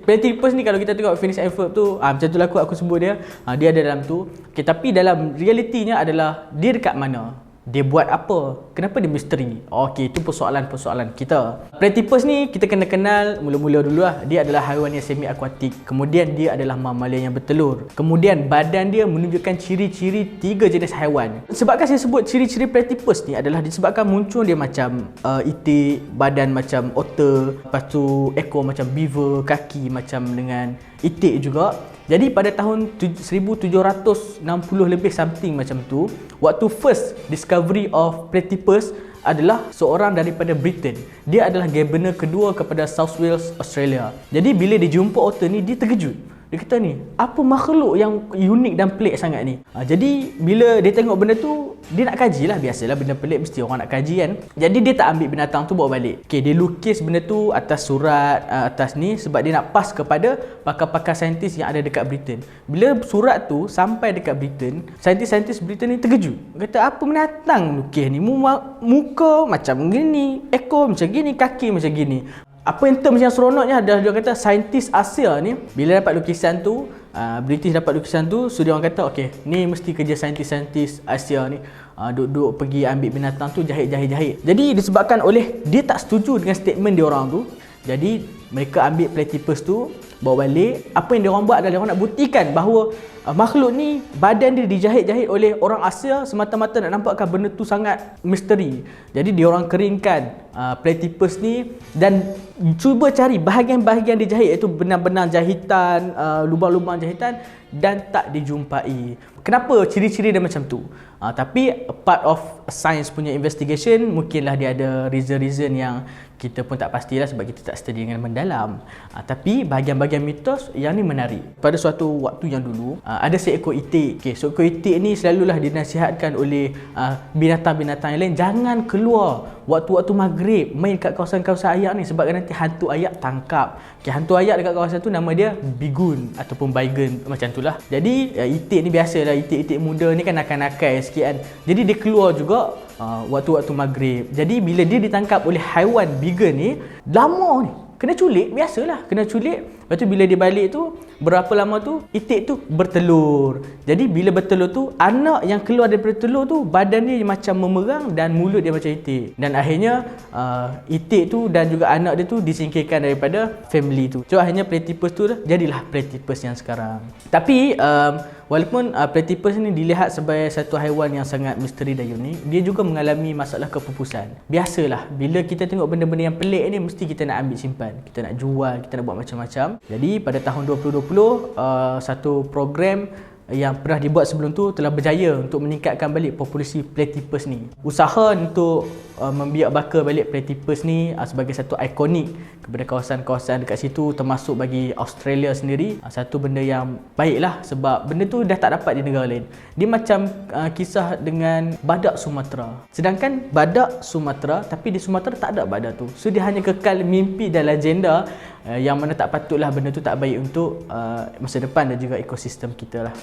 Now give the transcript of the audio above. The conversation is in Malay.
Platypus ni kalau kita tengok Phineas and Ferb tu, macam tu lah aku sebut dia. Dia ada dalam tu. Okay, tapi dalam realitinya adalah dia dekat mana? Dia buat apa? Kenapa dia misteri? Okey, itu persoalan-persoalan kita. Platypus ni kita kena kenal mula-mula dulu lah. Dia adalah haiwan yang semi akuatik. Kemudian dia adalah mamalia yang bertelur. Kemudian badan dia menunjukkan ciri-ciri 3 jenis haiwan. Sebabkan saya sebut ciri-ciri platypus ni adalah disebabkan muncul dia macam itik, badan macam otter, lepas tu ekor macam beaver, kaki macam dengan itik juga. Jadi pada tahun 1760 lebih something macam tu, waktu first discovery of platypus adalah seorang daripada Britain. Dia adalah governor kedua kepada South Wales, Australia. Jadi bila dia jumpa otter ni, dia terkejut. Dia kata ni, apa makhluk yang unik dan pelik sangat ni? Jadi bila dia tengok benda tu, dia nak kaji lah. Biasalah benda pelik mesti orang nak kaji kan. Jadi dia tak ambil binatang tu bawa balik. Okay, dia lukis benda tu atas surat, atas ni, sebab dia nak pas kepada pakar-pakar saintis yang ada dekat Britain. Bila surat tu sampai dekat Britain, saintis-saintis Britain ni terkejut. Kata, apa binatang lukis ni? Muka macam gini, ekor macam gini, kaki macam gini. Apa yang term yang seronoknya adalah dia kata saintis Asia ni bila dapat lukisan tu, British dapat lukisan tu, so dia orang kata okey, ni mesti kerja saintis-saintis Asia ni. Duduk pergi ambil binatang tu, jahit. Jadi disebabkan oleh dia tak setuju dengan statement dia orang tu, jadi mereka ambil platypus tu, bawa balik. Apa yang dia orang buat adalah dia orang nak buktikan bahawa makhluk ni badan dia dijahit-jahit oleh orang Asia semata-mata nak nampakkan benda tu sangat misteri. Jadi dia orang keringkan platypus ni dan cuba cari bahagian-bahagian dijahit, iaitu benar-benar jahitan, lubang-lubang jahitan, dan tak dijumpai. Kenapa ciri-ciri dia macam tu? Tapi part of science punya investigation, mungkinlah dia ada reason-reason yang kita pun tak pastilah sebab kita tak study dengan mendalam. Tapi bahagian-bahagian mitos yang ni menarik. Pada suatu waktu yang dulu, ada seekor itik. Okay, seekor itik ni selalulah dinasihatkan oleh binatang-binatang yang lain, jangan keluar waktu-waktu maghrib main kat kawasan-kawasan ayak ni sebab nanti hantu ayak tangkap. Okay, hantu ayak dekat kawasan tu nama dia bigun ataupun baigun, macam tu lah. Jadi itik ni biasalah, itik-itik muda ni kan nakal-nakal sikit kan. Jadi dia keluar juga waktu-waktu maghrib. Jadi bila dia ditangkap oleh haiwan bigun ni, lama ni kena culik, biasalah kena culik. Lepas tu bila dia balik tu, berapa lama tu itik tu bertelur. Jadi bila bertelur tu, anak yang keluar daripada telur tu badan dia macam memerang dan mulut dia macam itik. Dan akhirnya itik tu dan juga anak dia tu disingkirkan daripada family tu. So akhirnya platypus tu jadilah platypus yang sekarang. Tapi walaupun platypus ni dilihat sebagai satu haiwan yang sangat misteri dan unik, dia juga mengalami masalah kepupusan. Biasalah bila kita tengok benda-benda yang pelik ni, mesti kita nak ambil simpan, kita nak jual, kita nak buat macam-macam. Jadi pada tahun 2020, satu program yang pernah dibuat sebelum tu telah berjaya untuk meningkatkan balik populasi platypus ni. Usaha untuk membiak baka balik platypus ni sebagai satu ikonik kepada kawasan-kawasan dekat situ, termasuk bagi Australia sendiri, satu benda yang baiklah sebab benda tu dah tak dapat di negara lain. Dia macam kisah dengan badak Sumatera. Sedangkan badak Sumatera, tapi di Sumatera tak ada badak tu. So dia hanya kekal mimpi dan legenda yang mana tak patutlah benda tu tak baik untuk masa depan dan juga ekosistem kita lah.